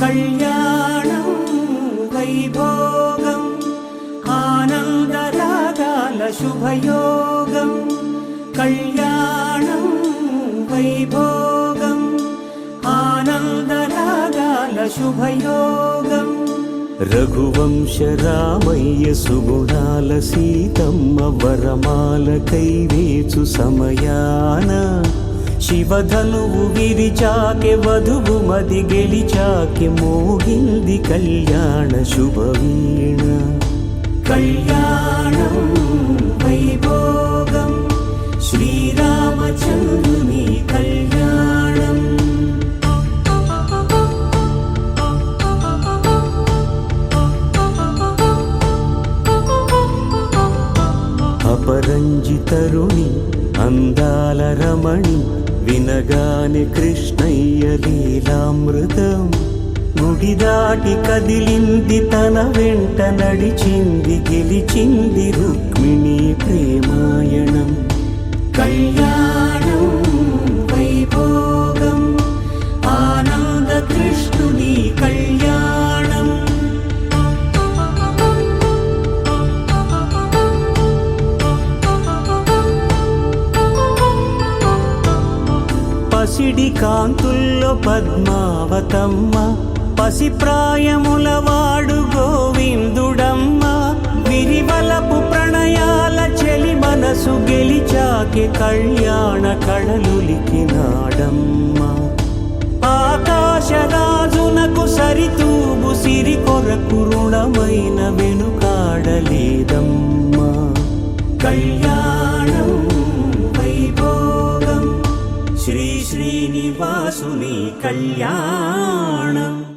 కళ్యాణం వైభోగం ఆనందరాగాల శుభయోగం. కళ్యాణం వైభోగం ఆనందరాగాల శుభయోగం. రఘువంశ రామయ్య సుగుణాల సీతమ్మ వరమాల కైవేచు సమయాన శివధనువు విరిచాకె వధువు మది గెలిచాకె మోగింది కళ్యాణ శుభవీణ. కళ్యాణం వైభోగం శ్రీరామచంద్రుని కళ్యాణం. అపరంజితరుణి అందాల రమణి వినగానే కృష్ణయ్య లీలామృతం. గుడి దాటి కదిలింది తన వెంట నడిచింది గెలిచింది రుక్మిణి ప్రేమాయణం. కళ్యాణం వైభోగం ఆనంద కృష్ణుని కళ్యాణం. పసిడి కాంతుల్లో పద్మావతమ్మ పసిప్రాయముల వాడు గోవిందుడమ్మ. విరివలపు ప్రణయాల చెలి మనసు గెలిచాకె కళ్యాణ కళలులికినాడమ్మ. ఆకాశరాజునకు సరితూబు సిరి కొరకు రుణమైన వెనుకాడలేదమ్మ. కళ్యాణం వైభోగం శ్రీ శ్రీనివాసుని కళ్యాణం.